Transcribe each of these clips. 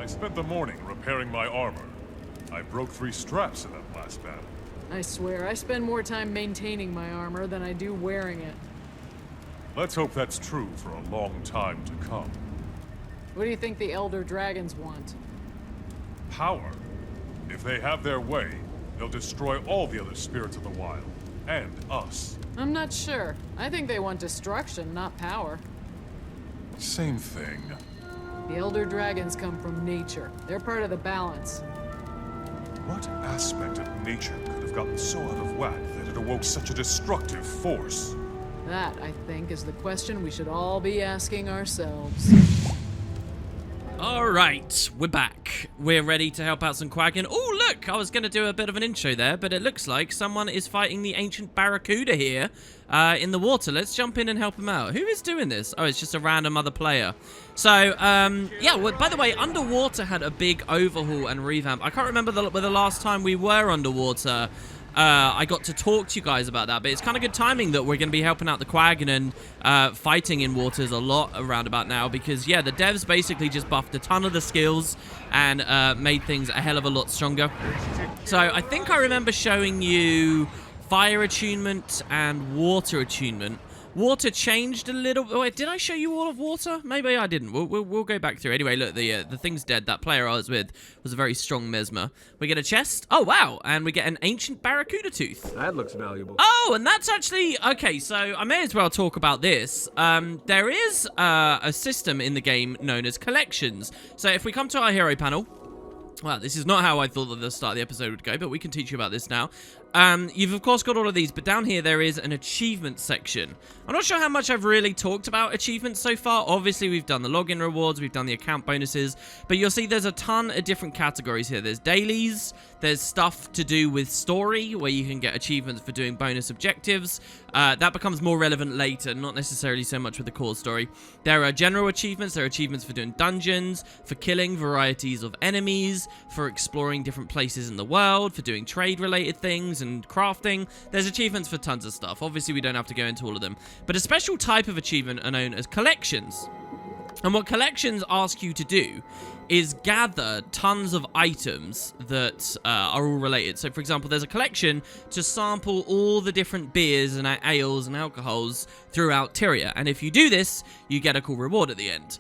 spent the morning repairing my armor. I broke 3 straps in that last battle. I swear, I spend more time maintaining my armor than I do wearing it. Let's hope that's true for a long time to come. What do you think the Elder Dragons want? Power. If they have their way, they'll destroy all the other spirits of the wild. And us. I'm not sure. I think they want destruction, not power. Same thing. The Elder Dragons come from nature. They're part of the balance. What aspect of nature could have gotten so out of whack that it awoke such a destructive force? That, I think, is the question we should all be asking ourselves. Alright, we're back. We're ready to help out some Quaggan. Oh, look! I was going to do a bit of an intro there, but it looks like someone is fighting the ancient Barracuda here in the water. Let's jump in and help him out. Who is doing this? Oh, it's just a random other player. So, yeah, well, by the way, Underwater had a big overhaul and revamp. I can't remember the last time we were underwater. I got to talk to you guys about that, but it's kind of good timing that we're going to be helping out the Quaggan and fighting in waters a lot around about now because, yeah, the devs basically just buffed a ton of the skills and made things a hell of a lot stronger. So I think I remember showing you fire attunement and water attunement. Water changed a little. Wait, did I show you all of water? Maybe I didn't. We'll go back through. Anyway, look, the thing's dead. That player I was with was a very strong mesmer. We get a chest. Oh, wow. And we get an ancient barracuda tooth. That looks valuable. Oh, and that's actually... Okay, so I may as well talk about this. There is a system in the game known as collections. So if we come to our hero panel... Well, this is not how I thought that the start of the episode would go, but we can teach you about this now. You've, of course, got all of these, but down here there is an achievement section. I'm not sure how much I've really talked about achievements so far. Obviously, we've done the login rewards, we've done the account bonuses, but you'll see there's a ton of different categories here. There's dailies, there's stuff to do with story, where you can get achievements for doing bonus objectives. That becomes more relevant later, not necessarily so much with the core story. There are general achievements, there are achievements for doing dungeons, for killing varieties of enemies, for exploring different places in the world, for doing trade-related things, and crafting. There's achievements for tons of stuff. Obviously, we don't have to go into all of them. But a special type of achievement are known as collections. And what collections ask you to do is gather tons of items that are all related. So, for example, there's a collection to sample all the different beers and ales and alcohols throughout Tyria. And if you do this, you get a cool reward at the end.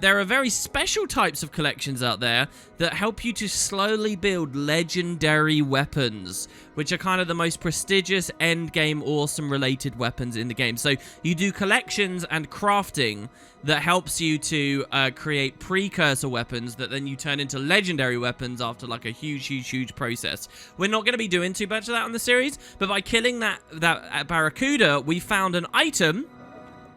There are very special types of collections out there that help you to slowly build legendary weapons, which are kind of the most prestigious endgame awesome related weapons in the game. So you do collections and crafting that helps you to create precursor weapons that then you turn into legendary weapons after like a huge process. We're not going to be doing too much of that on the series, but by killing that Barracuda, we found an item.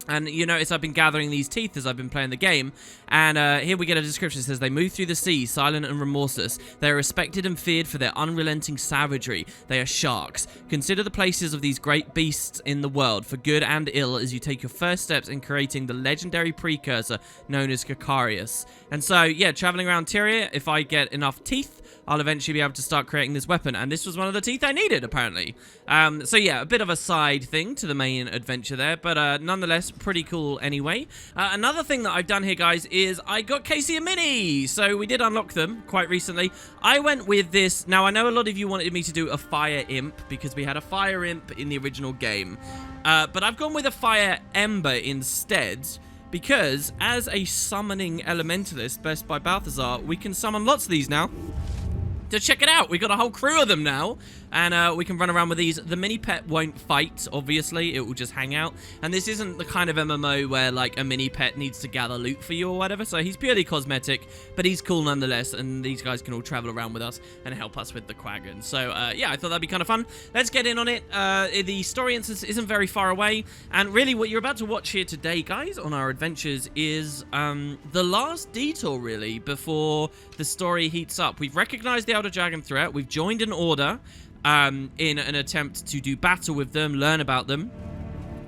And you notice I've been gathering these teeth as I've been playing the game. And here we get a description. It says, they move through the sea, silent and remorseless. They are respected and feared for their unrelenting savagery. They are sharks. Consider the places of these great beasts in the world, for good and ill, as you take your first steps in creating the legendary precursor known as Cacarius. And so, yeah, traveling around Tyria, if I get enough teeth, I'll eventually be able to start creating this weapon. And this was one of the teeth I needed, apparently. So yeah, a bit of a side thing to the main adventure there. But nonetheless, pretty cool anyway. Another thing that I've done here, guys, is I got Casey and Minnie. So we did unlock them quite recently. I went with this. Now, I know a lot of you wanted me to do a fire imp because we had a fire imp in the original game. But I've gone with a fire ember instead. Because as a summoning elementalist, best by Balthazar, we can summon lots of these now. So check it out, we've got a whole crew of them now, and we can run around with these. The mini pet won't fight, obviously, it will just hang out, and this isn't the kind of MMO where like a mini pet needs to gather loot for you or whatever, so he's purely cosmetic, but he's cool nonetheless, and these guys can all travel around with us and help us with the Quaggan. So yeah, I thought that'd be kind of fun. Let's get in on it. The story instance isn't very far away, and really what you're about to watch here today, guys, on our adventures is the last detour, really, before the story heats up. We've recognized the Elder Dragon threat, we've joined an order in an attempt to do battle with them, learn about them.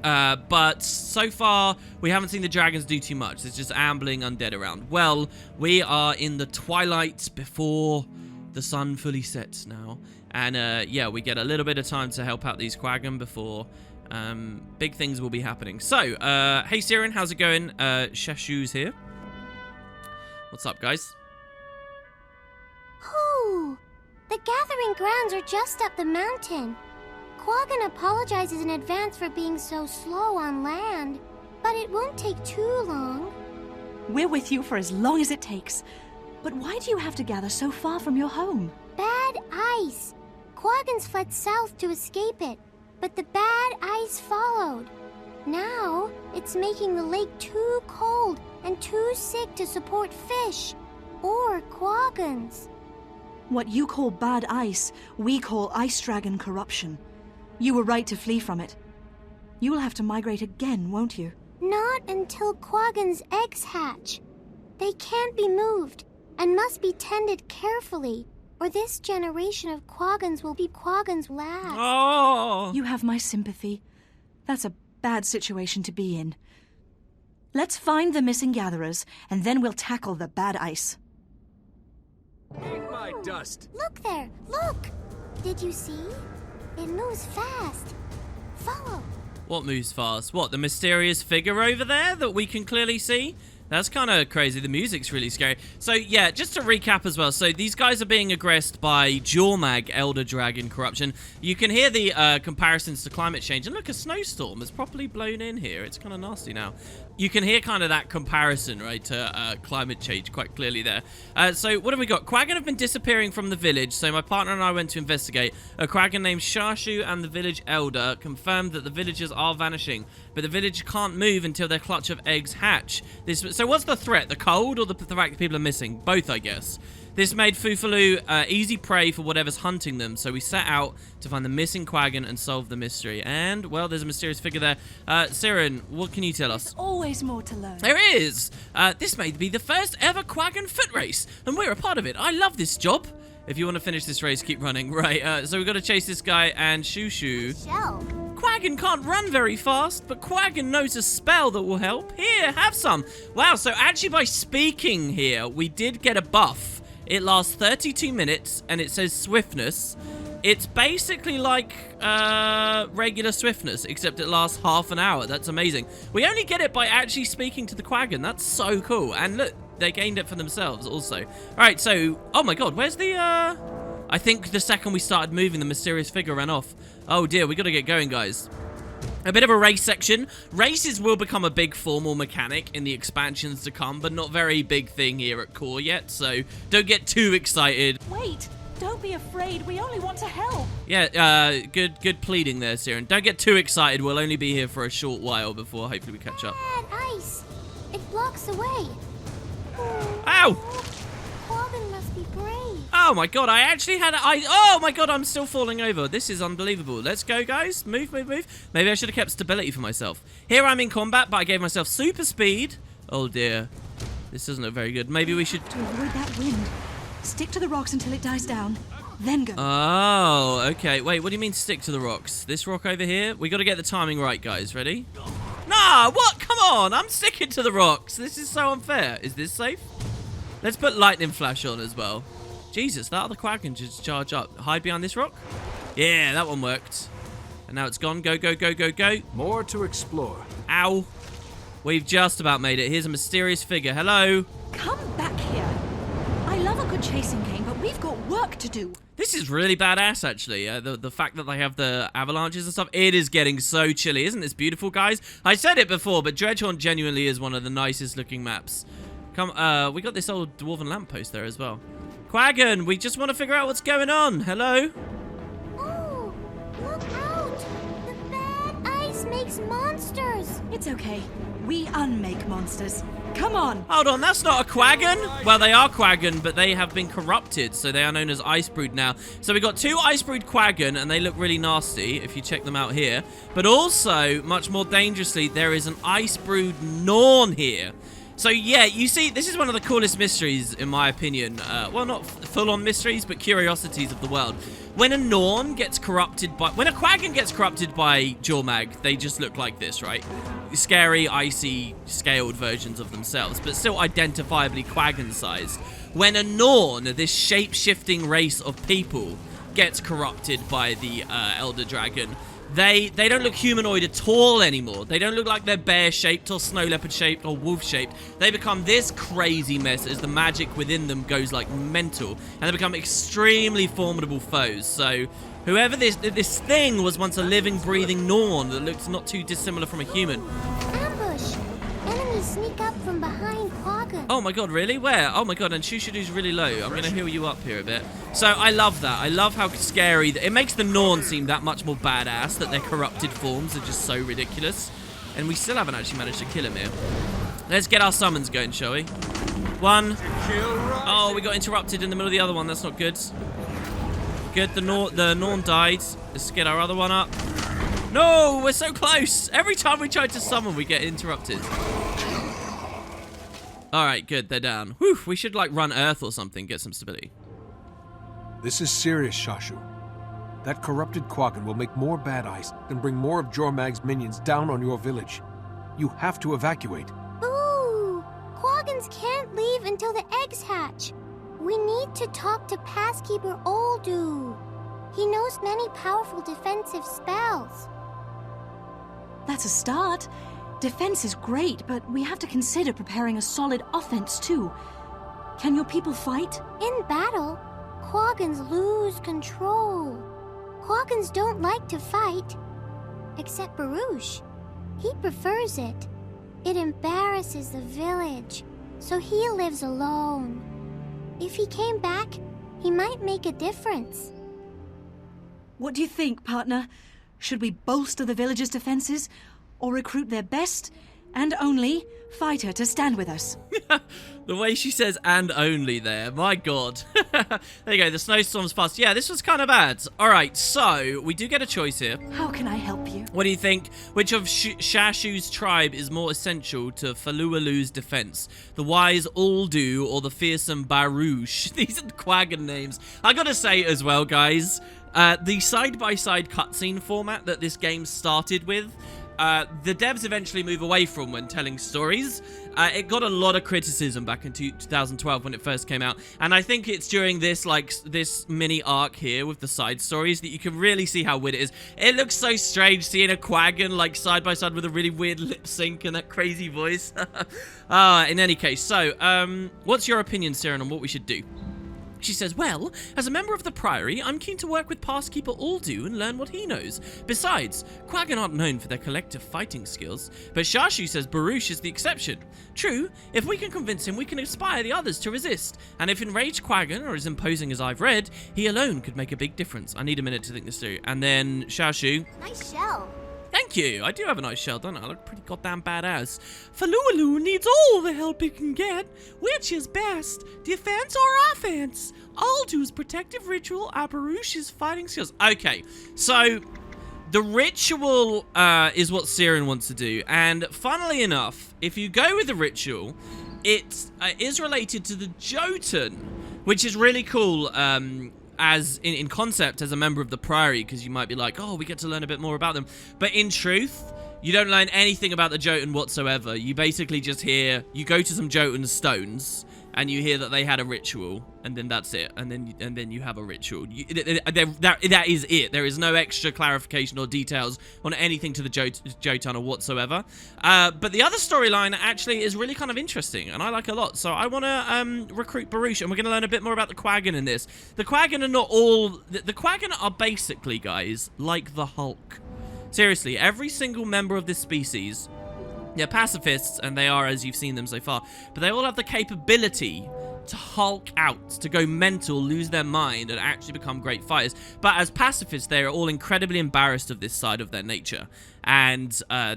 But so far, we haven't seen the dragons do too much. There's just ambling undead around. Well, we are in the twilight before the sun fully sets now. And yeah, we get a little bit of time to help out these Quaggan before big things will be happening. So, hey Siren, how's it going? Shashu's here. What's up, guys? The gathering grounds are just up the mountain. Quaggan apologizes in advance for being so slow on land, but it won't take too long. We're with you for as long as it takes. But why do you have to gather so far from your home? Bad ice. Quaggans fled south to escape it, but the bad ice followed. Now, it's making the lake too cold and too sick to support fish or Quaggans. What you call bad ice, we call ice dragon corruption. You were right to flee from it. You will have to migrate again, won't you? Not until Quaggan's eggs hatch. They can't be moved and must be tended carefully, or this generation of Quaggans will be Quaggan's last. Oh! You have my sympathy. That's a bad situation to be in. Let's find the missing gatherers, and then we'll tackle the bad ice. Eat my dust. Look there, look! Did you see? It moves fast. Follow. What moves fast? What, the mysterious figure over there that we can clearly see? That's kind of crazy. The music's really scary. So, yeah, just to recap as well. So, these guys are being aggressed by Jormag, Elder Dragon Corruption. You can hear the comparisons to climate change. And look, a snowstorm has properly blown in here. It's kind of nasty now. You can hear kind of that comparison, right, to climate change quite clearly there. So, what have we got? Quaggan have been disappearing from the village. So, my partner and I went to investigate. A Quaggan named Shashu and the village elder confirmed that the villagers are vanishing. But the village can't move until their clutch of eggs hatch. So what's the threat? The cold or the fact that people are missing? Both, I guess. This made Falooaloo easy prey for whatever's hunting them. So we set out to find the missing Quaggan and solve the mystery. And, well, there's a mysterious figure there. Siren, what can you tell us? There's always more to learn. There is! This may be the first ever Quaggan foot race. And we're a part of it. I love this job. If you want to finish this race, keep running. Right, so we've got to chase this guy and Shoo. Shell. Quaggan can't run very fast, but Quaggan knows a spell that will help. Here, have some. Wow, so actually by speaking here, we did get a buff. It lasts 32 minutes, and it says swiftness. It's basically like regular swiftness, except it lasts half an hour. That's amazing. We only get it by actually speaking to the Quaggan. That's so cool. And look, they gained it for themselves also. All right, so, oh my god, where's the, I think the second we started moving, the mysterious figure ran off. Oh dear, we got to get going, guys. A bit of a race section. Races will become a big formal mechanic in the expansions to come, but not very big thing here at Core yet, so don't get too excited. Wait, don't be afraid. We only want to help. Yeah, good pleading there, Siren. Don't get too excited. We'll only be here for a short while before hopefully we catch up. Bad ice. It blocks the way. Ow! Quaggan must be brave. Oh my god, I actually had oh my god, I'm still falling over. This is unbelievable. Let's go, guys. Move. Maybe I should have kept stability for myself. Here I'm in combat, but I gave myself super speed. Oh dear. This doesn't look very good. Maybe we should... To avoid that wind, stick to the rocks until it dies down, then go. Oh, okay. Wait, what do you mean stick to the rocks? This rock over here? We got to get the timing right, guys. Ready? Nah, what? Come on. I'm sticking to the rocks. This is so unfair. Is this safe? Let's put lightning flash on as well. Jesus, that other Quaggan just charge up. Hide behind this rock? Yeah, that one worked. And now it's gone. Go. More to explore. Ow. We've just about made it. Here's a mysterious figure. Hello. Come back here. I love a good chasing game, but we've got work to do. This is really badass, actually. The fact that they have the avalanches and stuff. It is getting so chilly. Isn't this beautiful, guys? I said it before, but Dredgehaunt genuinely is one of the nicest looking maps. Come, we got this old dwarven lamppost there as well. Quaggan, we just want to figure out what's going on. Hello? Oh, look out! The bad ice makes monsters. It's okay. We unmake monsters. Come on. Hold on, that's not a Quaggan. Well, they are Quaggan, but they have been corrupted, so they are known as Ice Brood now. So we got two Ice Brood Quaggan, and they look really nasty if you check them out here. But also, much more dangerously, there is an Ice Brood Norn here. So yeah, you see, this is one of the coolest mysteries, in my opinion. Well, not full-on mysteries, but curiosities of the world. When a Norn gets corrupted by... When a Quaggan gets corrupted by Jormag, they just look like this, right? Scary, icy, scaled versions of themselves, but still identifiably Quaggan-sized. When a Norn, this shape-shifting race of people, gets corrupted by the Elder Dragon, they don't look humanoid at all anymore. They don't look like they're bear-shaped or snow leopard-shaped or wolf-shaped. They become this crazy mess as the magic within them goes like mental, and they become extremely formidable foes. So whoever this thing was once a living, breathing Norn that looked not too dissimilar from a human. Ambush! Enemies sneak up from behind Quaggan. Oh my god, really? Where? Oh my god, and Shushadu's really low. I'm going to heal you up here a bit. So I love that. I love how scary... It makes the Norn seem that much more badass, that their corrupted forms are just so ridiculous. And we still haven't actually managed to kill him here. Let's get our summons going, shall we? One. Oh, we got interrupted in the middle of the other one. That's not good. Good, the Norn died. Let's get our other one up. No, we're so close. Every time we try to summon, we get interrupted. Alright, good, they're down. Whew, we should like run Earth or something, get some stability. This is serious, Shashu. That corrupted Quaggan will make more bad ice and bring more of Jormag's minions down on your village. You have to evacuate. Ooh! Quaggans can't leave until the eggs hatch. We need to talk to Passkeeper Oldoo. He knows many powerful defensive spells. That's a start. Defense is great, but we have to consider preparing a solid offense too. Can your people fight? In battle, Quaggans lose control. Quaggans don't like to fight. Except Barouche. He prefers it. It embarrasses the village, so he lives alone. If he came back, he might make a difference. What do you think, partner? Should we bolster the village's defenses, or recruit their best and only fighter to stand with us? The way she says "and only" there, my god. There you go, the snowstorm's passed. Yeah, this was kind of bad. Alright, so we do get a choice here. How can I help you? What do you think? Which of Shashu's tribe is more essential to Falooaloo's defense? The wise Oldoo or the fearsome Barouche? These are the Quaggan names. I gotta say as well, guys, the side-by-side cutscene format that this game started with, the devs eventually move away from when telling stories. It got a lot of criticism back in 2012 when it first came out, and I think it's during this mini arc here with the side stories that you can really see how weird it is. It looks so strange seeing a Quaggan like side by side with a really weird lip sync and that crazy voice. In any case, so what's your opinion, Siren, on what we should do? She says, well, as a member of the Priory, I'm keen to work with Passkeeper Oldoo and learn what he knows. Besides, Quaggan aren't known for their collective fighting skills, but Shashu says Barouche is the exception. True, if we can convince him, we can inspire the others to resist, and if enraged Quaggan are as imposing as I've read, he alone could make a big difference. I need a minute to think this through. And then Shashu. Nice shell. Thank you. I do have a nice shell, don't I? I look pretty goddamn badass. Falooaloo needs all the help it can get. Which is best, defense or offense? Oldoo's protective ritual or Barouche's fighting skills. Okay, so the ritual is what Siren wants to do. And funnily enough, if you go with the ritual, it is related to the Jotun, which is really cool. As in concept as a member of the Priory, because you might be like, oh, we get to learn a bit more about them. But in truth, you don't learn anything about the Jotun whatsoever. You basically just hear, you go to some Jotun stones, and you hear that they had a ritual, and then that's it. And then you have a ritual. That is it. There is no extra clarification or details on anything to the Jotun or whatsoever. But the other storyline actually is really kind of interesting, and I like a lot. So I want to recruit Barouche, and we're going to learn a bit more about the Quaggan in this. The Quaggan are not all... The Quaggan are basically, guys, like the Hulk. Seriously, every single member of this species... They're pacifists, and they are, as you've seen them so far, but they all have the capability to Hulk out, to go mental, lose their mind, and actually become great fighters. But as pacifists, they are all incredibly embarrassed of this side of their nature, and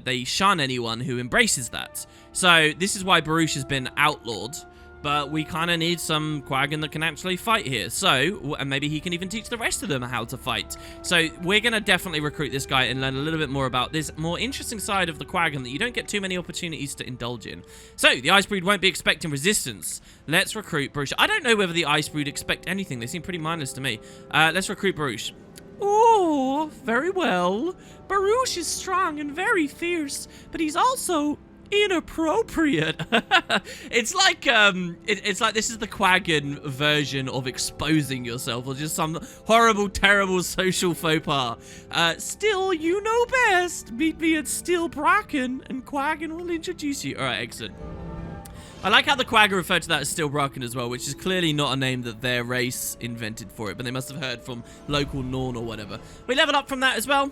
they shun anyone who embraces that. So this is why Barouche has been outlawed, but we kind of need some Quaggan that can actually fight here. So, and maybe he can even teach the rest of them how to fight. So we're going to definitely recruit this guy and learn a little bit more about this more interesting side of the Quaggan that you don't get too many opportunities to indulge in. So, the Ice Brood won't be expecting resistance. Let's recruit Barouche. I don't know whether the Ice Brood expect anything. They seem pretty mindless to me. Let's recruit Barouche. Oh, very well. Barouche is strong and very fierce, but he's also Inappropriate. It's like it's like this is the Quaggan version of exposing yourself, or just some horrible, terrible social faux pas. Still, you know best. Meet me at Still Bracken, and Quaggan will introduce you. All right, excellent. I like how the Quagga referred to that as Still Bracken as well, which is clearly not a name that their race invented for it, but they must have heard from local Norn or whatever. We level up from that as well.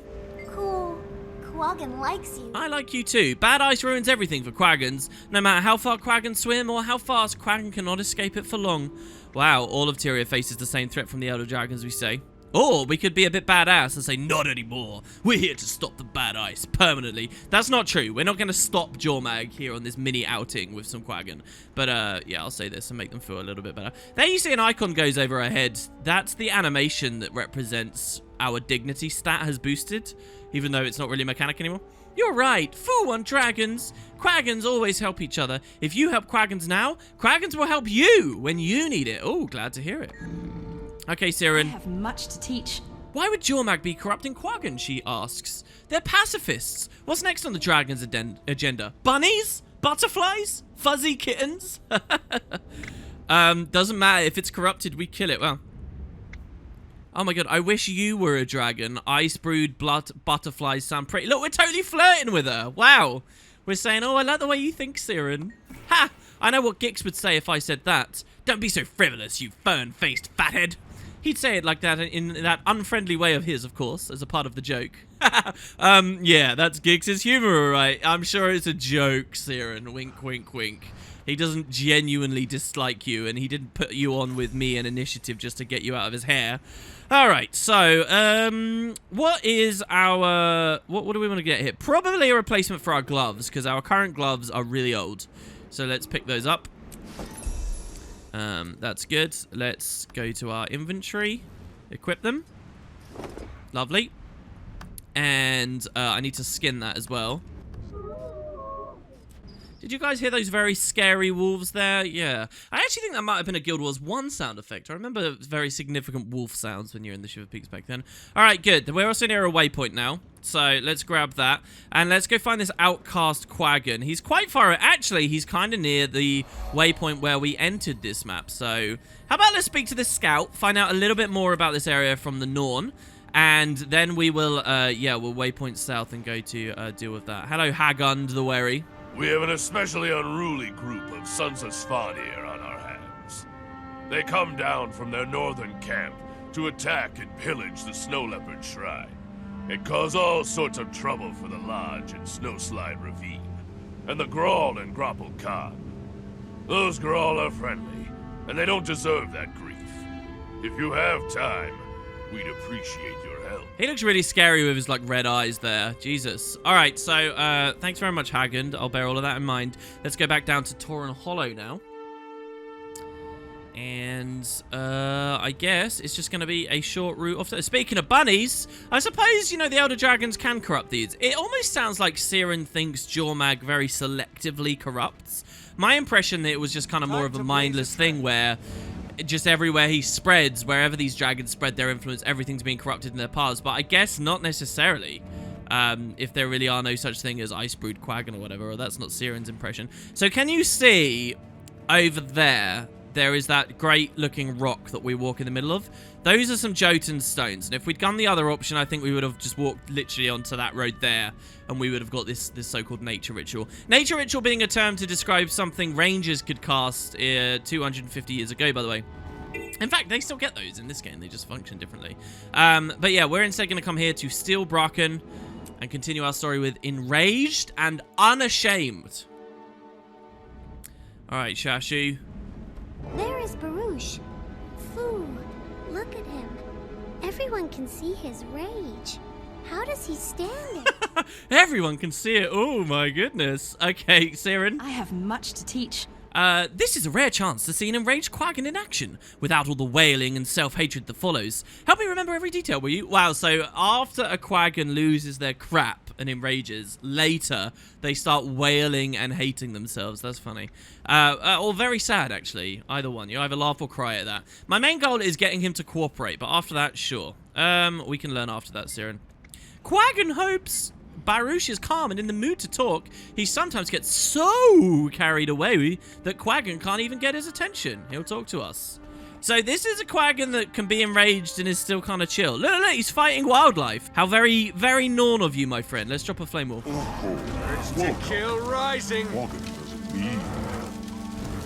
Cool. Quaggan likes you. I like you too. Bad ice ruins everything for Quaggans. No matter how far Quaggans swim or how fast, Quaggan cannot escape it for long. Wow, all of Tyria faces the same threat from the Elder Dragons, we say. Or we could be a bit badass and say, not anymore. We're here to stop the bad ice permanently. That's not true. We're not going to stop Jormag here on this mini outing with some Quaggan. But, yeah, I'll say this and make them feel a little bit better. There you see an icon goes over our head. That's the animation that represents our dignity stat has boosted, even though it's not really a mechanic anymore. You're right. Fool on dragons. Quaggans always help each other. If you help Quaggans now, Quaggans will help you when you need it. Oh, glad to hear it. Okay, Siren. I have much to teach. Why would Jormag be corrupting Quaggan, she asks. They're pacifists. What's next on the dragon's agenda? Bunnies? Butterflies? Fuzzy kittens? Doesn't matter. If it's corrupted, we kill it. Well. Oh my god, I wish you were a dragon. Ice brood, blood, butterflies sound pretty. Look, we're totally flirting with her. Wow. We're saying, oh, I like the way you think, Siren. Ha! I know what Gix would say if I said that. Don't be so frivolous, you fern-faced fathead. He'd say it like that in that unfriendly way of his, of course, as a part of the joke. Yeah, that's Gix's humor, all right. I'm sure it's a joke, Siren. Wink, wink, wink. He doesn't genuinely dislike you, and he didn't put you on with me and initiative just to get you out of his hair. All right, so, what is our... What do we want to get here? Probably a replacement for our gloves, because our current gloves are really old. So let's pick those up. That's good. Let's go to our inventory. Equip them. Lovely. And I need to skin that as well. Did you guys hear those very scary wolves there? Yeah. I actually think that might have been a Guild Wars 1 sound effect. I remember very significant wolf sounds when you were in the Shiver Peaks back then. Alright, good. We're also near a waypoint now. So let's grab that. And let's go find this outcast Quaggan. He's quite far. Actually, he's kind of near the waypoint where we entered this map. So how about let's speak to this scout, find out a little bit more about this area from the Norn. And then we will, we'll waypoint south and go to deal with that. Hello, Hagund the Wary. We have an especially unruly group of Sons of Svanir on our hands. They come down from their northern camp to attack and pillage the Snow Leopard Shrine, and cause all sorts of trouble for the Lodge and Snowslide Ravine, and the Grawl and Grapple Khan. Those Grawl are friendly, and they don't deserve that grief. If you have time, we'd appreciate your help. He looks really scary with his, like, red eyes there. Jesus. All right, so, thanks very much, Hagund. I'll bear all of that in mind. Let's go back down to Tauren Hollow now. And, I guess it's just going to be a short route off. Speaking of bunnies, I suppose, you know, the Elder Dragons can corrupt these. It almost sounds like Siren thinks Jormag very selectively corrupts. My impression that it was just kind of more of a mindless thing where... just everywhere he spreads, wherever these dragons spread their influence, everything's being corrupted in their paths. But I guess not necessarily. If there really are no such thing as Ice Brood Quaggan or whatever, or that's not Siren's impression. So can you see over there, there is that great looking rock that we walk in the middle of? Those are some Jotun stones. And if we'd gone the other option, I think we would have just walked literally onto that road there. And we would have got this so-called nature ritual. Nature ritual being a term to describe something rangers could cast 250 years ago, by the way. In fact, they still get those in this game. They just function differently. But yeah, we're instead going to come here to Still Bracken and continue our story with Enraged and Unashamed. All right, Shashu. There is Barouche. Foo, look at him. Everyone can see his rage. How does he stand it? Everyone can see it. Oh, my goodness. Okay, Siren. I have much to teach. This is a rare chance to see an enraged Quaggan in action, without all the wailing and self-hatred that follows. Help me remember every detail, will you? Wow, so after a Quaggan loses their crap and enrages, later they start wailing and hating themselves. That's funny. Or very sad, actually. Either one. You either laugh or cry at that. My main goal is getting him to cooperate, but after that, sure. We can learn after that, Siren. Quaggan hopes. Barouche is calm and in the mood to talk, he sometimes gets so carried away that Quaggan can't even get his attention. He'll talk to us. So this is a Quaggan that can be enraged and is still kind of chill. Look, look, he's fighting wildlife. How very, very Norn of you, my friend. Let's drop a flame wall. To kill rising. Quaggan doesn't need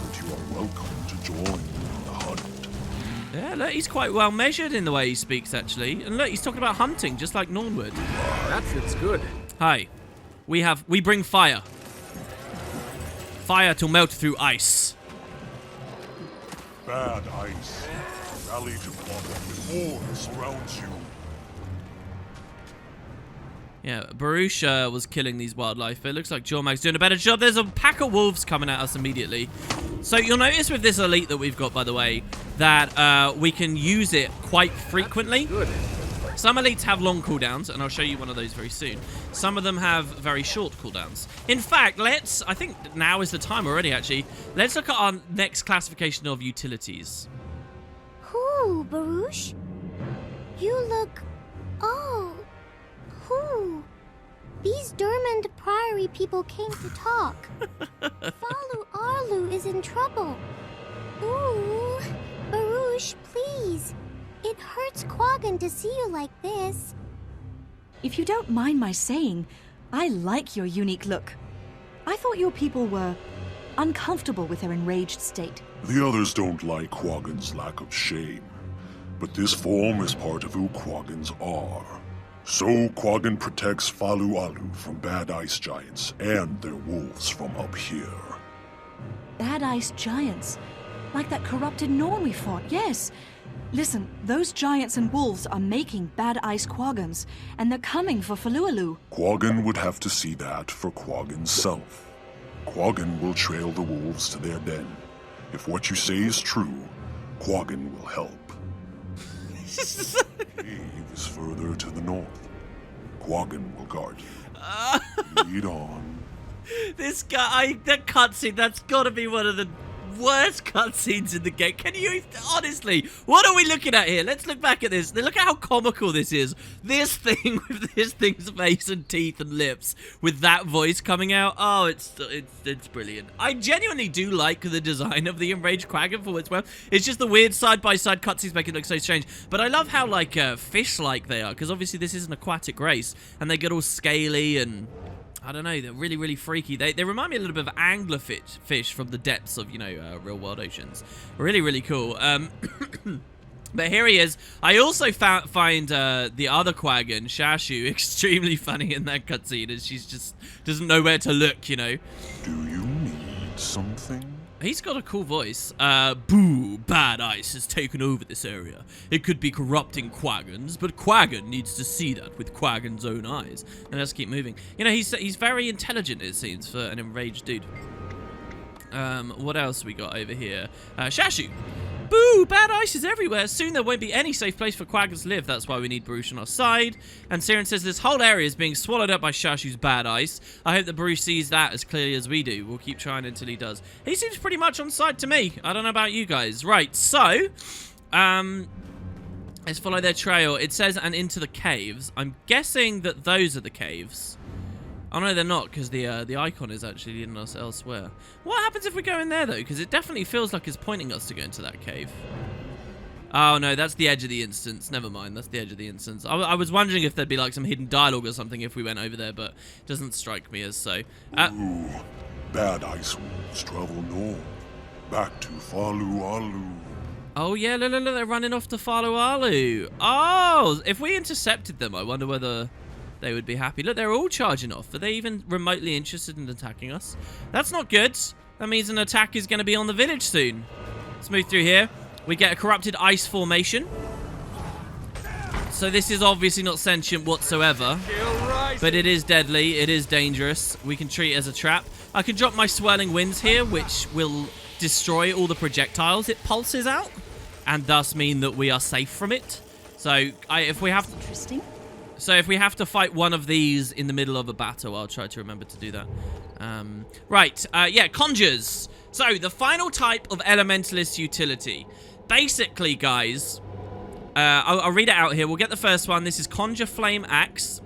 but you are welcome to join the hunt. Yeah, look, he's quite well measured in the way he speaks, actually. And look, he's talking about hunting, just like Norn would. That fits good. Hi. We bring fire. Fire to melt through ice. Bad ice. Rally to Quaggan before it surrounds you. Yeah, Barouche was killing these wildlife, but it looks like Jormag's doing a better job. There's a pack of wolves coming at us immediately. So you'll notice with this elite that we've got, by the way, that we can use it quite frequently. Good. Some elites have long cooldowns, and I'll show you one of those very soon. Some of them have very short cooldowns. In fact, I think now is the time already, actually. Let's look at our next classification of utilities. Who, Barouche? You look... Oh. Who? These Dermond Priory people came to talk. Falooaloo is in trouble. Ooh. Barouche, please. It hurts Quaggan to see you like this. If you don't mind my saying, I like your unique look. I thought your people were uncomfortable with their enraged state. The others don't like Quaggan's lack of shame, but this form is part of who Quaggans are. So Quaggan protects Falooaloo from bad ice giants and their wolves from up here. Bad ice giants? Like that corrupted Norn we fought, yes. Listen, those giants and wolves are making bad ice Quaggans, and they're coming for Falooaloo. Quaggan would have to see that for Quaggan's self. Quaggan will trail the wolves to their den. If what you say is true, Quaggan will help. The cave is further to the north. Quaggan will guard you. Lead on. This guy, that cutscene, that's got to be one of the worst cutscenes in the game. Can you, honestly, what are we looking at here? Let's look back at this. Look at how comical this is. This thing with this thing's face and teeth and lips with that voice coming out. Oh, it's brilliant. I genuinely do like the design of the Enraged Quaggan for what it's worth. It's just the weird side-by-side cutscenes make it look so strange. But I love how, like, fish-like they are, because obviously this is an aquatic race, and they get all scaly and... I don't know, they're really, really freaky. They remind me a little bit of anglerfish from the depths of, you know, real-world oceans. Really, really cool. But here he is. I also find the other Quaggan, Shashu, extremely funny in that cutscene, as she's just doesn't know where to look, you know. Do you need something? He's got a cool voice. Boo, bad ice has taken over this area. It could be corrupting Quaggans, but Quaggan needs to see that with Quaggan's own eyes. And let's keep moving. You know, he's very intelligent, it seems, for an enraged dude. What else we got over here? Shashu. Boo! Bad ice is everywhere. Soon there won't be any safe place for Quaggans to live. That's why we need Barouche on our side. And Siren says this whole area is being swallowed up by Shashu's bad ice. I hope that Barouche sees that as clearly as we do. We'll keep trying until he does. He seems pretty much on side to me. I don't know about you guys. Right, so... let's follow their trail. It says, and into the caves. I'm guessing that those are the caves. Oh, no, they're not, because the icon is actually leading us elsewhere. What happens if we go in there, though? Because it definitely feels like it's pointing us to go into that cave. Oh, no, that's the edge of the instance. Never mind, that's the edge of the instance. I was wondering if there'd be, like, some hidden dialogue or something if we went over there, but it doesn't strike me as so. Ooh, bad ice wolves travel north, back to Falooaloo. Oh, yeah, look, they're running off to Falooaloo. Oh, if we intercepted them, I wonder whether... they would be happy. Look, they're all charging off. Are they even remotely interested in attacking us? That's not good. That means an attack is going to be on the village soon. Let's move through here. We get a corrupted ice formation. So this is obviously not sentient whatsoever. But it is deadly. It is dangerous. We can treat it as a trap. I can drop my swirling winds here, which will destroy all the projectiles it pulses out. And thus mean that we are safe from it. So if we have... Interesting. So if we have to fight one of these in the middle of a battle, I'll try to remember to do that. Yeah, Conjures. So the final type of Elementalist utility. Basically, guys, I'll read it out here. We'll get the first one. This is Conjure Flame Axe.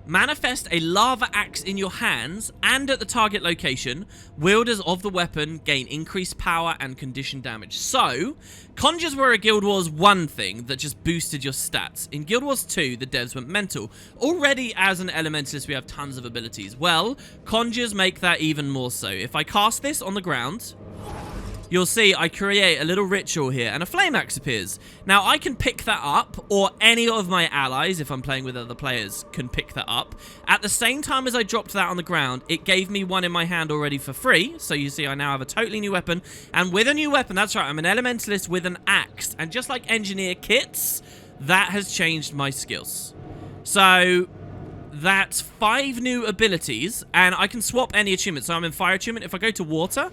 Manifest a lava axe in your hands and at the target location. Wielders of the weapon gain increased power and condition damage. So, Conjures were a Guild Wars 1 thing that just boosted your stats. In Guild Wars 2, the devs went mental. Already as an Elementalist, we have tons of abilities. Well, Conjures make that even more so. If I cast this on the ground, you'll see I create a little ritual here, and a flame axe appears. Now, I can pick that up, or any of my allies, if I'm playing with other players, can pick that up. At the same time as I dropped that on the ground, it gave me one in my hand already for free. So you see I now have a totally new weapon. And with a new weapon, that's right, I'm an Elementalist with an axe. And just like Engineer kits, that has changed my skills. So that's 5 new abilities, and I can swap any achievement. So I'm in Fire Achievement. If I go to Water...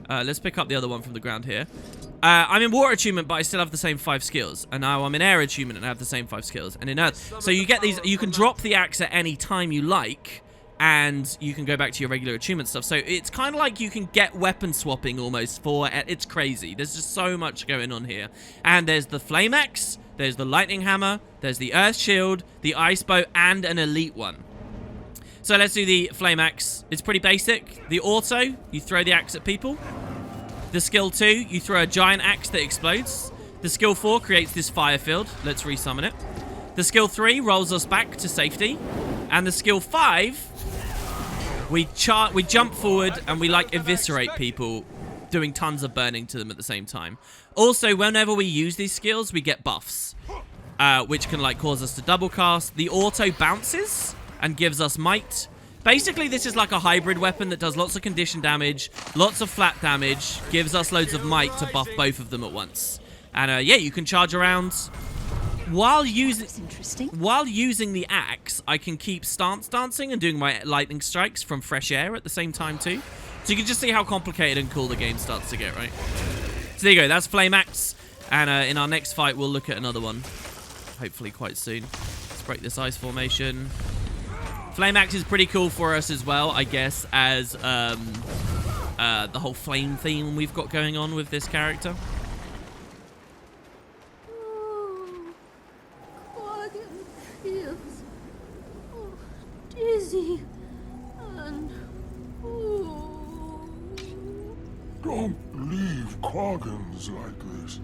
let's pick up the other one from the ground here. I'm in Water Achievement, but I still have the same 5 skills. And now I'm in Air Achievement and I have the same 5 skills. And in Earth. So you get these, you can drop the axe at any time you like. And you can go back to your regular achievement stuff. So it's kind of like you can get weapon swapping almost for... It's crazy. There's just so much going on here. And there's the Flame Axe. There's the Lightning Hammer. There's the Earth Shield. The Ice Bow. And an Elite one. So let's do the Flame Axe. It's pretty basic. The Auto, you throw the axe at people. The Skill 2, you throw a giant axe that explodes. The Skill 4 creates this fire field. Let's resummon it. The Skill 3 rolls us back to safety. And the Skill 5, we jump forward and we like eviscerate people, doing tons of burning to them at the same time. Also, whenever we use these skills, we get buffs, which can like cause us to double cast. The Auto bounces and gives us might. Basically, this is like a hybrid weapon that does lots of condition damage, lots of flat damage, gives us loads of might to buff both of them at once. And yeah, you can charge around. While using the axe, I can keep stance dancing and doing my lightning strikes from fresh air at the same time too. So you can just see how complicated and cool the game starts to get, right? So there you go, that's Flame Axe. And in our next fight, we'll look at another one. Hopefully quite soon. Let's break this ice formation. Flame Axe is pretty cool for us as well, I guess, as the whole flame theme we've got going on with this character. Quaggan feels dizzy and Don't leave Quaggans like this.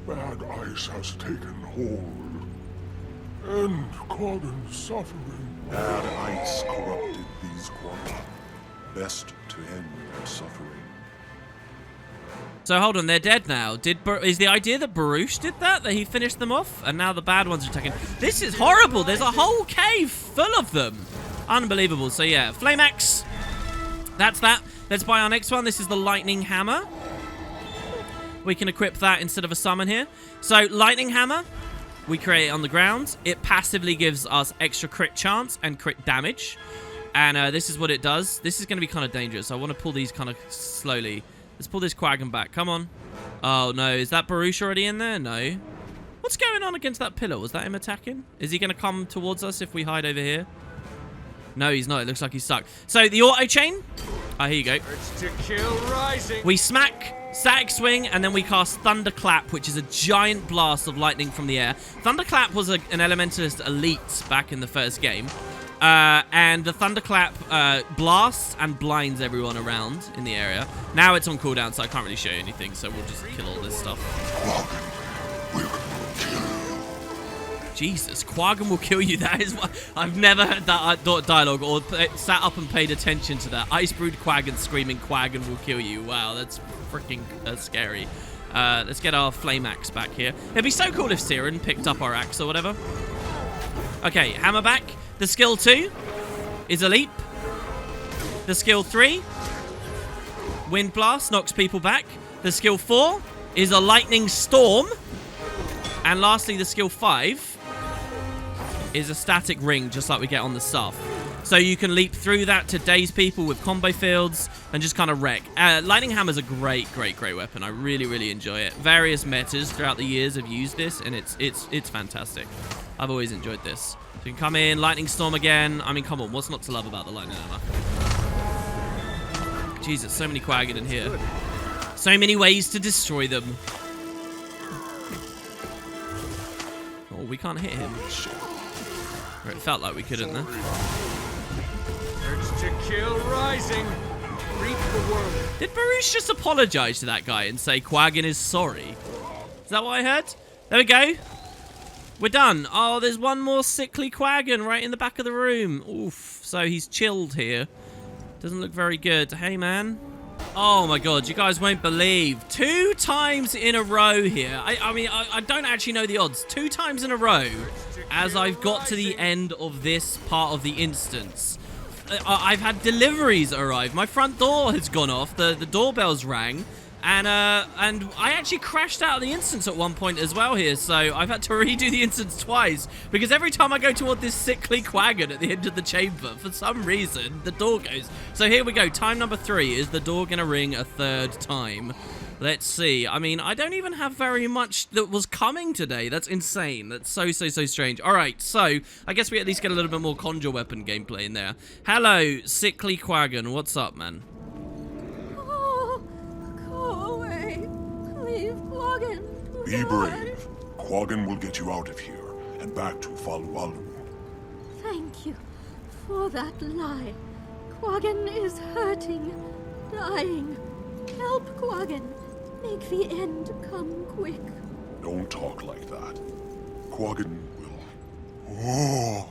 Bad ice has taken hold. End Quaggan's suffering. Bad ice corrupted these Quaggan. Best to end their suffering. So hold on, they're dead now. Is the idea that Barouche did that? That he finished them off? And now the bad ones are attacking. This is horrible. There's a whole cave full of them. Unbelievable. So yeah, Flame Axe. That's that. Let's buy our next one. This is the Lightning Hammer. We can equip that instead of a summon here. So Lightning Hammer. We create it on the ground. It passively gives us extra crit chance and crit damage. And this is what it does. This is going to be kind of dangerous. I want to pull these kind of slowly. Let's pull this Quaggan back. Come on. Oh, no. Is that Barouche already in there? No. What's going on against that pillar? Was that him attacking? Is he going to come towards us if we hide over here? No, he's not. It looks like he's stuck. So, the auto chain. Oh, here you go. To kill rising. We smack, static swing, and then we cast Thunderclap, which is a giant blast of lightning from the air. Thunderclap was an Elementalist elite back in the first game. And the Thunderclap blasts and blinds everyone around in the area. Now it's on cooldown, so I can't really show you anything, so we'll just kill all this stuff. Quaggan will kill you. Jesus, Quaggan will kill you. That is what... I've never heard that dialogue or sat up and paid attention to that. Ice Brood Quaggan screaming, Quaggan will kill you. Wow, that's freaking scary. Let's get our Flame Axe back here. It'd be so cool if Siren picked up our axe or whatever. Okay, hammer back. The skill 2 is a leap. The skill 3, Wind Blast, knocks people back. The skill 4 is a lightning storm. And lastly, the skill 5 is a static ring, just like we get on the staff. So you can leap through that to daze people with combo fields and just kind of wreck. Lightning Hammer's a great weapon. I really, really enjoy it. Various metas throughout the years have used this, and it's fantastic. I've always enjoyed this. So you can come in, Lightning Storm again. I mean, come on, what's not to love about the Lightning Hammer? Jesus, so many Quaggan in here. So many ways to destroy them. Oh, we can't hit him. Or it felt like we couldn't there. Urge to kill rising. Reap the world. Did Barouche just apologize to that guy and say Quaggan is sorry? Is that what I heard? There we go. We're done. Oh, there's one more sickly Quaggan right in the back of the room. Oof. So he's chilled here. Doesn't look very good. Hey, man. Oh, my God. You guys won't believe. 2 times in a row here. I mean, I don't actually know the odds. 2 times in a row as I've got to the end of this part of the instance. I've had deliveries arrive. My front door has gone off. The doorbell's rang. And I actually crashed out of the instance at one point as well here, so I've had to redo the instance twice, because every time I go toward this sickly Quaggan at the end of the chamber, for some reason, the door goes. So here we go, time number 3. Is the door gonna ring a 3rd time? Let's see. I mean, I don't even have very much that was coming today. That's insane. That's so strange. All right, so I guess we at least get a little bit more Conjure weapon gameplay in there. Hello, sickly Quaggan. What's up, man? Quaggan, Be brave. Quaggan will get you out of here and back to Falooaloo. Thank you for that lie. Quaggan is hurting, dying. Help Quaggan. Make the end come quick. Don't talk like that. Quaggan will... Oh!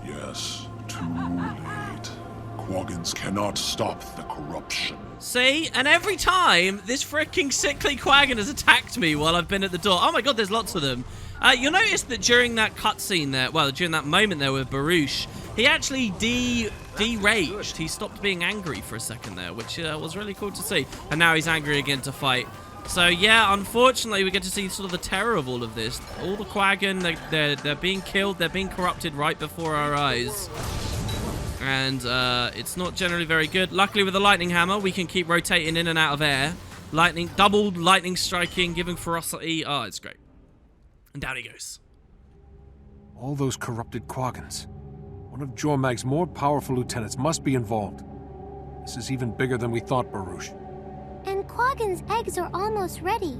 Yes, too late. Quaggans cannot stop the corruption. See? And every time, this freaking sickly Quaggan has attacked me while I've been at the door. Oh my God, there's lots of them. You'll notice that during that cutscene there, well, during that moment there with Barouche, he actually de-raged. He stopped being angry for a second there, which was really cool to see. And now he's angry again to fight. So yeah, unfortunately, we get to see sort of the terror of all of this. All the Quaggan, they're being killed, they're being corrupted right before our eyes. And it's not generally very good. Luckily, with the lightning hammer, we can keep rotating in and out of air. Lightning, doubled lightning striking, giving ferocity. Oh, it's great. And down he goes. All those corrupted Quaggans. One of Jormag's more powerful lieutenants must be involved. This is even bigger than we thought, Barouche. And Quaggan's eggs are almost ready.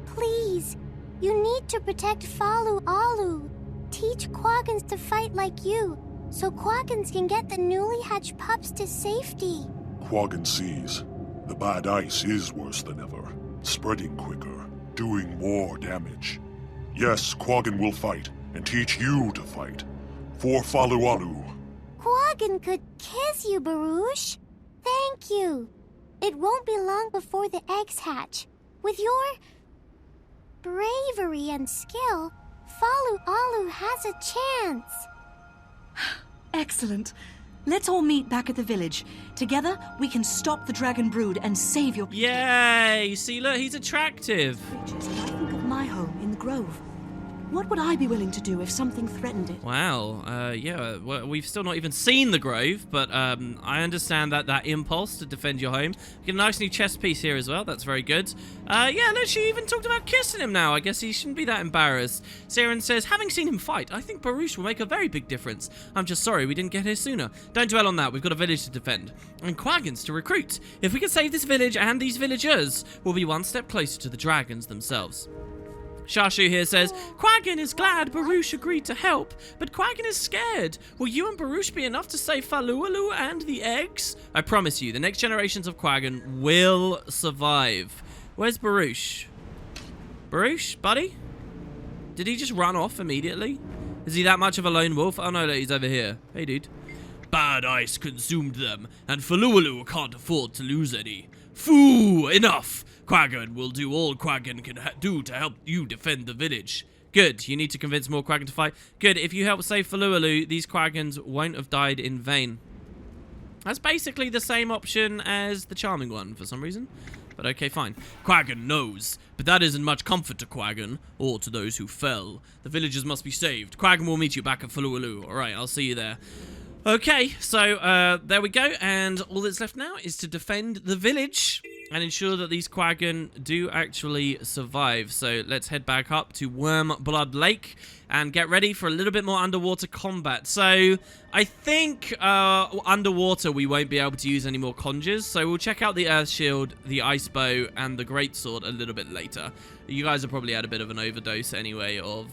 Please, you need to protect Falooaloo. Teach Quaggans to fight like you, so Quaggans can get the newly hatched pups to safety. Quaggan sees. The bad ice is worse than ever. Spreading quicker. Doing more damage. Yes, Quaggan will fight, and teach you to fight. For Falooaloo. Quaggan could kiss you, Barouche. Thank you. It won't be long before the eggs hatch. With your bravery and skill, Falooaloo has a chance. Excellent. Let's all meet back at the village. Together, we can stop the dragon brood and save your... Yay! See, look, he's attractive. creatures. And I think of my home in the grove. What would I be willing to do if something threatened it? Wow, yeah, well, we've still not even seen the grove, but I understand that impulse to defend your home. Get a nice new chest piece here as well, that's very good. Yeah, no, she even talked about kissing him now. I guess he shouldn't be that embarrassed. Siren says, having seen him fight, I think Barouche will make a very big difference. I'm just sorry we didn't get here sooner. Don't dwell on that, we've got a village to defend. And Quaggans to recruit. If we can save this village and these villagers, we'll be one step closer to the dragons themselves. Shashu here says, Quaggan is glad Barouche agreed to help, but Quaggan is scared. Will you and Barouche be enough to save Falooaloo and the eggs? I promise you, the next generations of Quaggan will survive. Where's Barouche? Barouche, buddy? Did he just run off immediately? Is he that much of a lone wolf? Oh no, he's over here. Hey, dude. Bad ice consumed them, and Falooaloo can't afford to lose any. Phoo! Enough! Quaggan will do all Quaggan can do to help you defend the village. Good, you need to convince more Quaggan to fight. Good, if you help save Falooaloo, these Quaggans won't have died in vain. That's basically the same option as the charming one for some reason. But okay, fine. Quaggan knows, but that isn't much comfort to Quaggan, or to those who fell. The villagers must be saved. Quaggan will meet you back at Falooaloo. Alright, I'll see you there. Okay, so there we go, and all that's left now is to defend the village and ensure that these Quaggan do actually survive. So let's head back up to Wormblood Lake and get ready for a little bit more underwater combat. So I think underwater we won't be able to use any more conjures, so we'll check out the Earth Shield, the Ice Bow, and the Greatsword a little bit later. You guys have probably had a bit of an overdose anyway of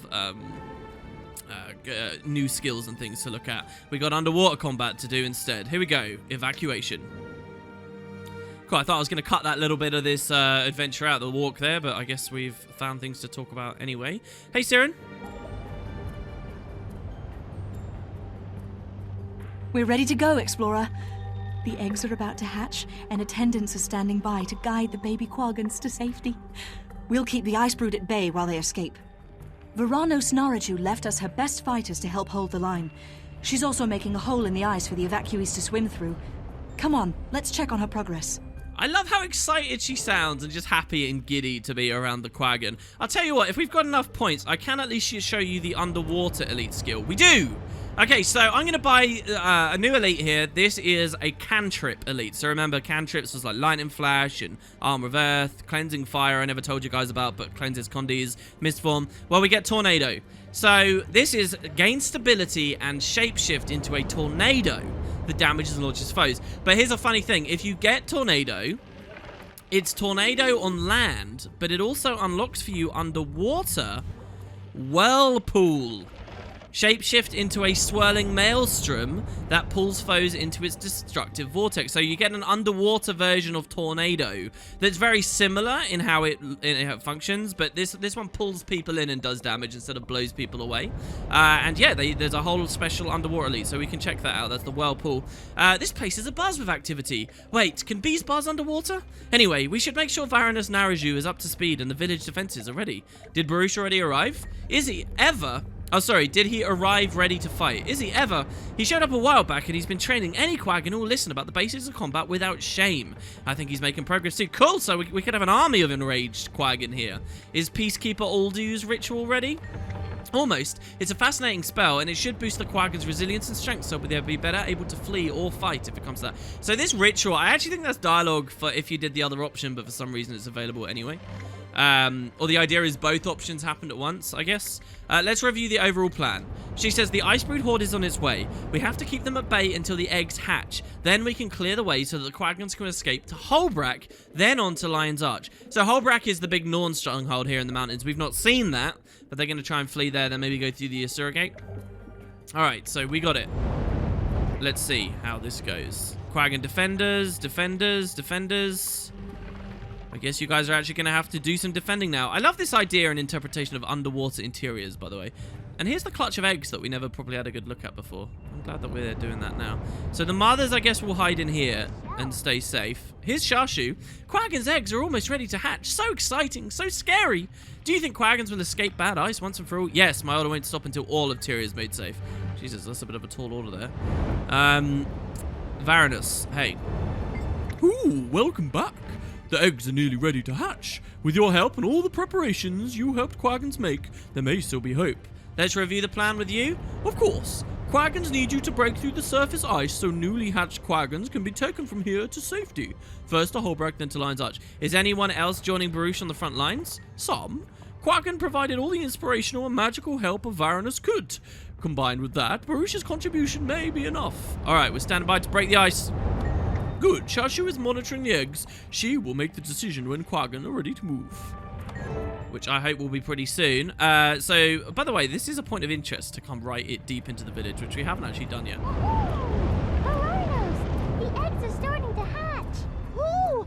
new skills and things to look at. We got underwater combat to do instead. Here we go. Evacuation. Cool, I thought I was going to cut that little bit of this adventure out, the walk there, but I guess we've found things to talk about anyway. Hey, Siren. We're ready to go, Explorer. The eggs are about to hatch, and attendants are standing by to guide the baby Quaggans to safety. We'll keep the ice brood at bay while they escape. Varanos Naraju left us her best fighters to help hold the line. She's also making a hole in the ice for the evacuees to swim through. Come on, let's check on her progress. I love how excited she sounds and just happy and giddy to be around the Quaggan. I'll tell you what, if we've got enough points, I can at least show you the underwater elite skill. We do! Okay, so I'm going to buy a new elite here. This is a cantrip elite. So remember, cantrips was like Lightning Flash and Armor of Earth, Cleansing Fire, I never told you guys about, but cleanses Condi's Mist Form. Well, we get Tornado. So this is gain stability and shapeshift into a tornado that damages and launches foes. But here's a funny thing. If you get Tornado, it's Tornado on land, but it also unlocks for you underwater Whirlpool. Shapeshift into a swirling maelstrom that pulls foes into its destructive vortex. So you get an underwater version of Tornado that's very similar in how it functions, but this one pulls people in and does damage instead of blows people away. And yeah, there's a whole special underwater elite, so we can check that out. That's the Whirlpool. This place is abuzz with activity. Wait, can bees buzz underwater? Anyway, we should make sure Varanos Naraju is up to speed and the village defenses are ready. Did Barouche already arrive? Is he ever... Oh, sorry, did he arrive ready to fight? Is he ever? He showed up a while back and he's been training any Quaggan who will listen about the basics of combat without shame. I think he's making progress too. Cool, so we could have an army of enraged Quaggan here. Is Peacekeeper Aldu's ritual ready? Almost. It's a fascinating spell, and it should boost the Quaggan's resilience and strength, so they'll be better able to flee or fight if it comes to that. So this ritual, I actually think that's dialogue for if you did the other option, but for some reason it's available anyway. Or the idea is both options happened at once, I guess. Let's review the overall plan. She says the Icebrood Horde is on its way. We have to keep them at bay until the eggs hatch. Then we can clear the way so that the Quaggans can escape to Holbrack, then on to Lion's Arch. So Holbrack is the big Norn stronghold here in the mountains. We've not seen that, but they're going to try and flee there, then maybe go through the Asura Gate. Alright, so we got it. Let's see how this goes. Quaggan defenders. I guess you guys are actually going to have to do some defending now. I love this idea and interpretation of underwater interiors, by the way. And here's the clutch of eggs that we never probably had a good look at before. I'm glad that we're doing that now. So the mothers, I guess, will hide in here and stay safe. Here's Shashu. Quaggan's eggs are almost ready to hatch. So exciting, so scary. Do you think Quaggans will escape bad ice once and for all? Yes, my order won't stop until all of Tyria is made safe. Jesus, that's a bit of a tall order there. Varanos, hey. Ooh, welcome back. The eggs are nearly ready to hatch. With your help and all the preparations you helped Quaggans make, there may still be hope. Let's review the plan with you? Of course. Quaggans need you to break through the surface ice so newly hatched Quaggans can be taken from here to safety. First to Holbrack, then to Lion's Arch. Is anyone else joining Barouche on the front lines? Some. Quaggan provided all the inspirational and magical help a Varanos could. Combined with that, Barouche's contribution may be enough. Alright, we're standing by to break the ice. Good. Shashu is monitoring the eggs. She will make the decision when Quaggan are ready to move. Which I hope will be pretty soon. So, by the way, this is a point of interest to come right deep into the village, which we haven't actually done yet. Varanos! The eggs are starting to hatch! Ooh!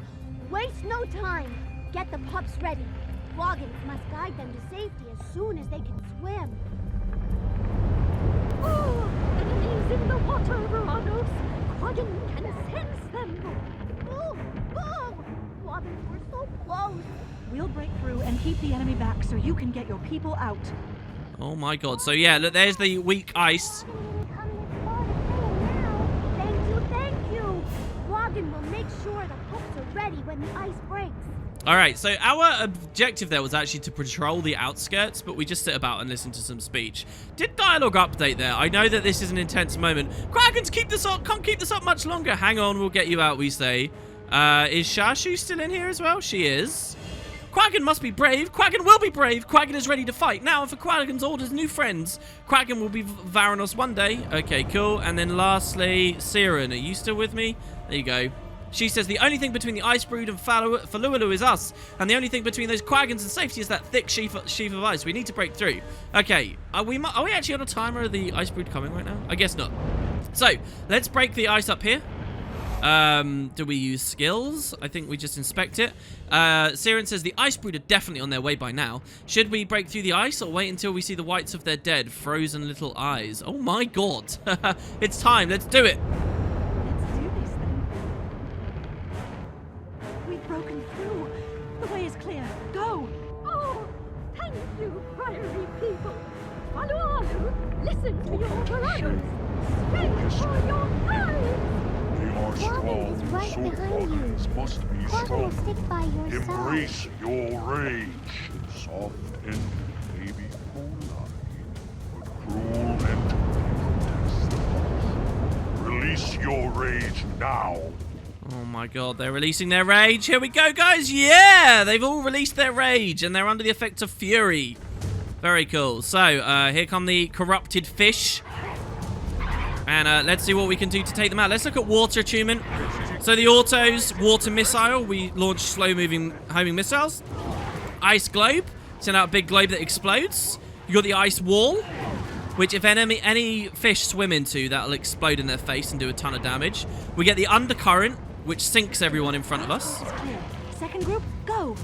Waste no time. Get the pups ready. Quaggans must guide them to safety as soon as they can swim. Oh, enemies in the water, Varanos. Quaggan can sense them. Oh, oh! Quaggans were so close. We'll break through and keep the enemy back so you can get your people out. Oh my god. So yeah, look, there's the weak ice. Thank you. Quaggan will make sure the pups are ready when the ice breaks. Alright, so our objective there was actually to patrol the outskirts, but we just sit about and listen to some speech. Did dialogue update there? I know that this is an intense moment. Quaggans, keep this up! Can't keep this up much longer. Hang on, we'll get you out, we say. Is Shashu still in here as well? She is. Quaggan must be brave. Quaggan will be brave. Quaggan is ready to fight. Now, for Quaggan's orders, new friends. Quaggan will be Varanos one day. Okay, cool. And then lastly, Siren, are you still with me? There you go. She says the only thing between the ice brood and Falooaloo is us, and the only thing between those Quaggans and safety is that thick sheaf of ice. We need to break through. Okay, are we actually on a timer of the ice brood coming right now? I guess not. So let's break the ice up here. Do we use skills? I think we just inspect it. Siren says the ice brood are definitely on their way by now. Should we break through the ice or wait until we see the whites of their dead, frozen little eyes? Oh my god. It's time. Let's do it. Let's do this then. We've broken through. The way is clear. Go! Oh, thank you, fiery people. Falooaloo, listen to your brothers. Strength for your lives. They are Quaggan is strong, right so behind you. Quaggans must be Quaggan will strong. stick by your side. Embrace your rage. Soft and maybe polite, but cruel and test. Release your rage now. Oh my god, they're releasing their rage. Here we go, guys. Yeah, they've all released their rage, and they're under the effect of fury. Very cool. So, here come the corrupted fish. And let's see what we can do to take them out. Let's look at water attunement. So the autos, water missile. We launch slow-moving homing missiles. Ice globe. Send out a big globe that explodes. You got the ice wall, which if any fish swim into, that'll explode in their face and do a ton of damage. We get the undercurrent, which sinks everyone in front of us. It's clear. Second group, go!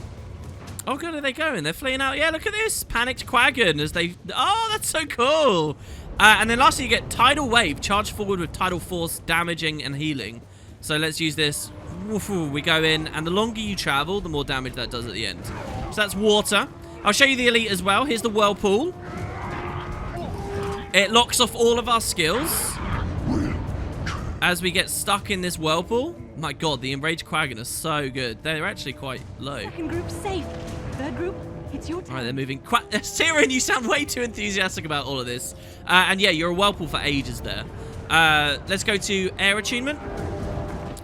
Oh, good, are they going? They're fleeing out. Yeah, look at this. Panicked Quaggan as they... Oh, that's so cool. And then lastly, you get Tidal Wave. Charge forward with Tidal Force, damaging and healing. So let's use this. Woof-oo. We go in, and the longer you travel, the more damage that does at the end. So that's water. I'll show you the elite as well. Here's the Whirlpool. It locks off all of our skills as we get stuck in this Whirlpool. My god, the Enraged Quaggan are so good. They're actually quite low. Second group safe. Third group, it's your turn. All right, they're moving. Siren, you sound way too enthusiastic about all of this. And yeah, you're a Whirlpool for ages there. Let's go to air attunement.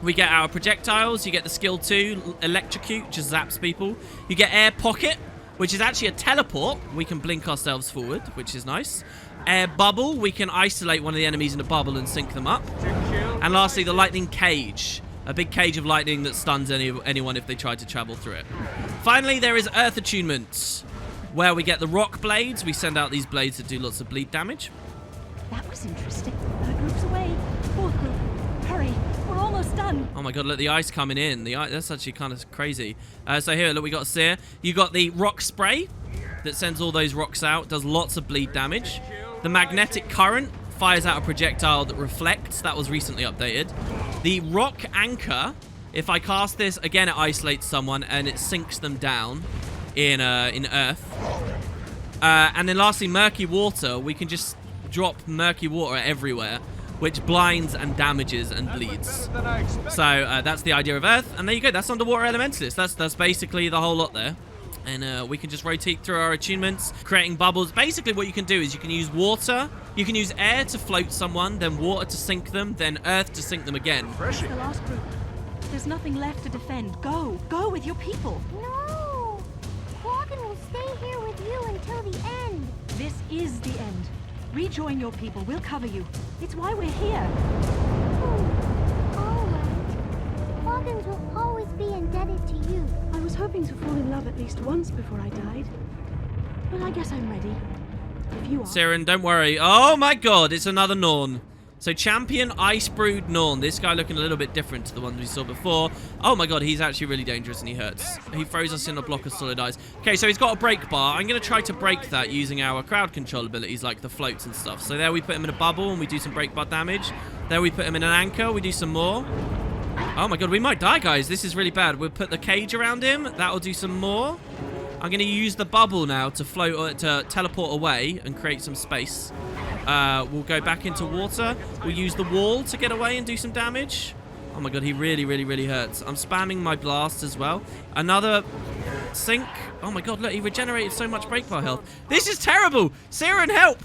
We get our projectiles. You get the skill 2, electrocute, just zaps people. You get air pocket, which is actually a teleport. We can blink ourselves forward, which is nice. Air bubble, we can isolate one of the enemies in a bubble and sync them up. And lastly, the lightning cage. A big cage of lightning that stuns anyone if they try to travel through it. Finally, there is earth attunement, where we get the rock blades. We send out these blades that do lots of bleed damage. That was interesting. Third group's away. Fourth group, hurry. We're almost done. Oh my god, look, the ice coming in. That's actually kind of crazy. So here, look, we got Seer. You got the rock spray that sends all those rocks out. Does lots of bleed damage. The magnetic current fires out a projectile that reflects. That was recently updated. The rock anchor, if I cast this, again, it isolates someone and it sinks them down in earth. And then lastly, murky water. We can just drop murky water everywhere, which blinds and damages and bleeds. So that's the idea of earth. And there you go. That's underwater elementalist. That's basically the whole lot there. And we can just rotate through our attunements, creating bubbles. Basically, what you can do is you can use water, you can use air to float someone, then water to sink them, then earth to sink them again. It's the last group. There's nothing left to defend. Go. Go with your people. No! Quaggan will stay here with you until the end. This is the end. Rejoin your people. We'll cover you. It's why we're here. All right. Quaggans will always be indebted to you. I was hoping to fall in love at least once before I died. But I guess I'm ready. If you are. Siren, don't worry. Oh my god, it's another Norn. So champion Ice Brood Norn. This guy looking a little bit different to the ones we saw before. Oh my god, he's actually really dangerous and he hurts. He throws us in a block of solid ice. Okay, so he's got a break bar. I'm going to try to break that using our crowd control abilities like the floats and stuff. So there we put him in a bubble and we do some break bar damage. There we put him in an anchor. We do some more. Oh my god, we might die, guys. This is really bad. We'll put the cage around him. That'll do some more. I'm going to use the bubble now to float or to teleport away and create some space. We'll go back into water. We'll use the wall to get away and do some damage. Oh my god, he really, really, really hurts. I'm spamming my blast as well. Another sink. Oh my god, look, he regenerated so much break bar health. This is terrible. Siren, help.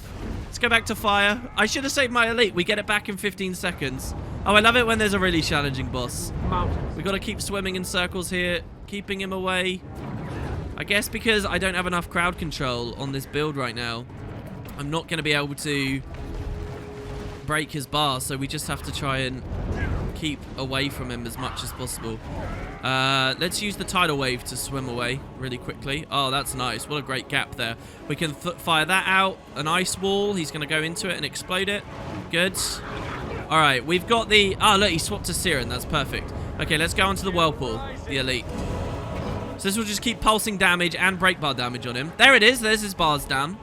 Let's go back to fire. I should have saved my elite. We get it back in 15 seconds. Oh, I love it when there's a really challenging boss. We got to keep swimming in circles here, keeping him away. I guess because I don't have enough crowd control on this build right now, I'm not going to be able to break his bar, so we just have to try and keep away from him as much as possible. Let's use the tidal wave to swim away really quickly. Oh, that's nice. What a great gap there. We can fire that out. An ice wall. He's going to go into it and explode it. Good. All right, we've got the... Oh, look, he swapped to Siren. That's perfect. Okay, let's go onto the Whirlpool, the elite. So this will just keep pulsing damage and break bar damage on him. There it is. There's his bars down.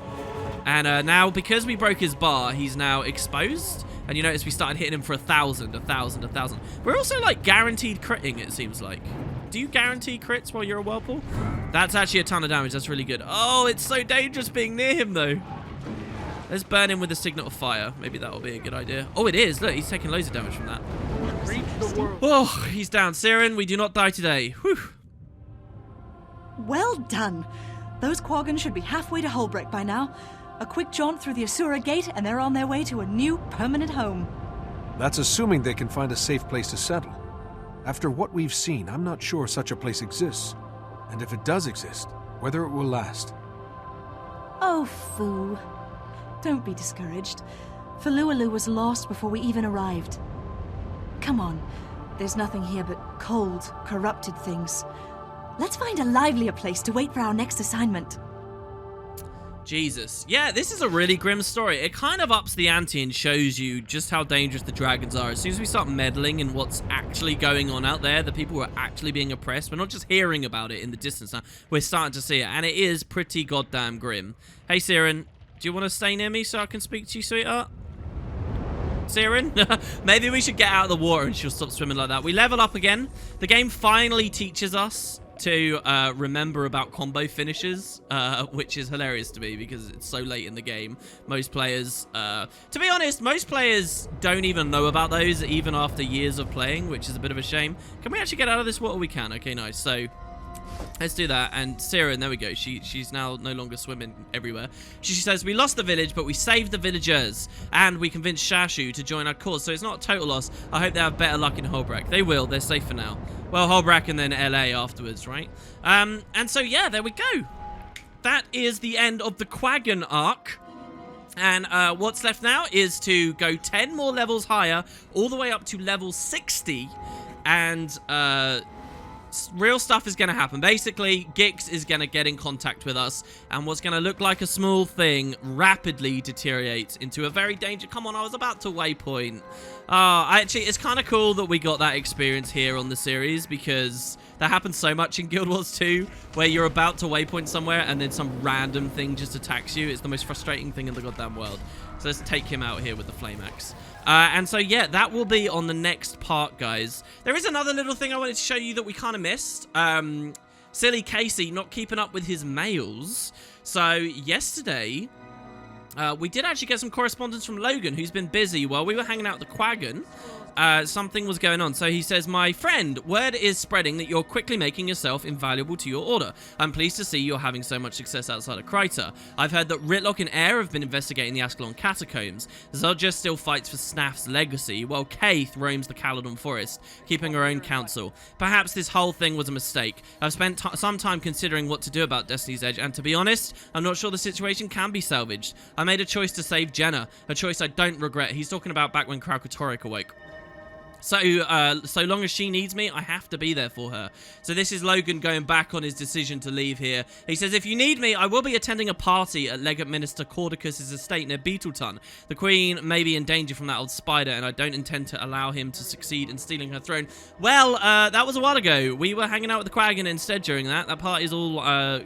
And now, because we broke his bar, he's now exposed. And you notice we started hitting him for 1,000, 1,000, 1,000. We're also, like, guaranteed critting, it seems like. Do you guarantee crits while you're a Whirlpool? That's actually a ton of damage. That's really good. Oh, it's so dangerous being near him, though. Let's burn him with a Signet of Fire. Maybe that will be a good idea. Oh, it is. Look, he's taking loads of damage from that. Reach the world. Oh, he's down. Siren, we do not die today. Whew. Well done. Those Quaggan should be halfway to Hullbreck by now. A quick jaunt through the Asura Gate, and they're on their way to a new permanent home. That's assuming they can find a safe place to settle. After what we've seen, I'm not sure such a place exists. And if it does exist, whether it will last. Oh, Foo. Don't be discouraged. Falooaloo was lost before we even arrived. Come on. There's nothing here but cold, corrupted things. Let's find a livelier place to wait for our next assignment. Jesus. Yeah, this is a really grim story. It kind of ups the ante and shows you just how dangerous the dragons are. As soon as we start meddling in what's actually going on out there, the people who are actually being oppressed, we're not just hearing about it in the distance now. We're starting to see it, and it is pretty goddamn grim. Hey, Siren, do you want to stay near me so I can speak to you, sweetheart? Siren? Maybe we should get out of the water and she'll stop swimming like that. We level up again. The game finally teaches us to remember about combo finishes, which is hilarious to me because it's so late in the game. Most players, to be honest, most players don't even know about those even after years of playing, which is a bit of a shame. Can we actually get out of this water? We can. Okay, nice. So let's do that. And Siren, there we go. She's now no longer swimming everywhere. She says, we lost the village, but we saved the villagers. And we convinced Shashu to join our cause. So it's not a total loss. I hope they have better luck in Hullbreck. They will. They're safe for now. Well, Hullbreck and then LA afterwards, right? And so, yeah, there we go. That is the end of the Quaggan arc. And what's left now is to go 10 more levels higher, all the way up to level 60. And real stuff is going to happen. Basically, Gix is going to get in contact with us, and what's going to look like a small thing rapidly deteriorates into a very dangerous... Come on, I was about to waypoint. Actually, it's kind of cool that we got that experience here on the series, because that happens so much in Guild Wars 2, where you're about to waypoint somewhere, and then some random thing just attacks you. It's the most frustrating thing in the goddamn world. So let's take him out here with the Flame Axe. And so, yeah, that will be on the next part, guys. There is another little thing I wanted to show you that we kind of missed. Silly Casey not keeping up with his mails. So, yesterday, we did actually get some correspondence from Logan, who's been busy while we were hanging out at the Quaggan. Something was going on. So he says, my friend, word is spreading that you're quickly making yourself invaluable to your order. I'm pleased to see you're having so much success outside of Kryta. I've heard that Ritlock and Air have been investigating the Ascalon catacombs. Zodja still fights for Snaf's legacy, while Kaith roams the Caledon forest, keeping her own counsel. Perhaps this whole thing was a mistake. I've spent some time considering what to do about Destiny's Edge, and to be honest, I'm not sure the situation can be salvaged. I made a choice to save Jenna, a choice I don't regret. He's talking about back when Kraukotoric awoke. So long as she needs me, I have to be there for her. So this is Logan going back on his decision to leave here. He says, if you need me, I will be attending a party at Legate Minister Cordicus's estate near Beetleton. The Queen may be in danger from that old spider, and I don't intend to allow him to succeed in stealing her throne. Well, that was a while ago. We were hanging out with the Quaggan instead during that. That party's all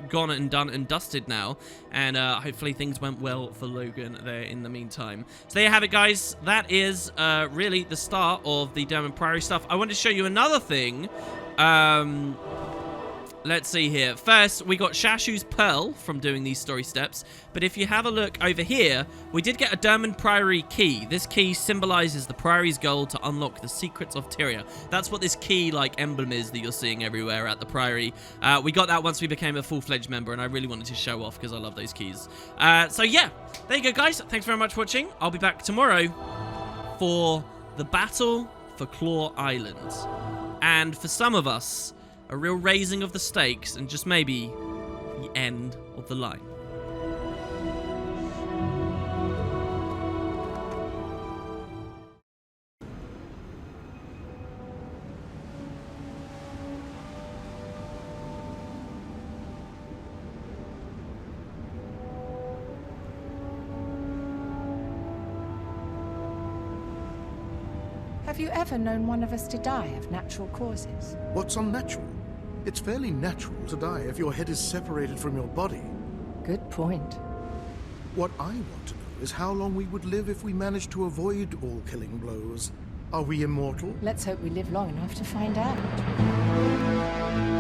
gone and done and dusted now. And hopefully things went well for Logan there in the meantime. So there you have it, guys. That is really the start of the Diamond Priory stuff. I wanted to show you another thing. Let's see here. First, we got Shashu's Pearl from doing these story steps. But if you have a look over here, we did get a Diamond Priory key. This key symbolizes the Priory's goal to unlock the secrets of Tyria. That's what this key, like, emblem is that you're seeing everywhere at the Priory. We got that once we became a full-fledged member, and I really wanted to show off because I love those keys. So, yeah. There you go, guys. Thanks very much for watching. I'll be back tomorrow for the battle for Claw Island. And for some of us, a real raising of the stakes and just maybe the end of the line. Have you ever known one of us to die of natural causes? What's unnatural? It's fairly natural to die if your head is separated from your body. Good point. What I want to know is how long we would live if we managed to avoid all killing blows. Are we immortal? Let's hope we live long enough to find out.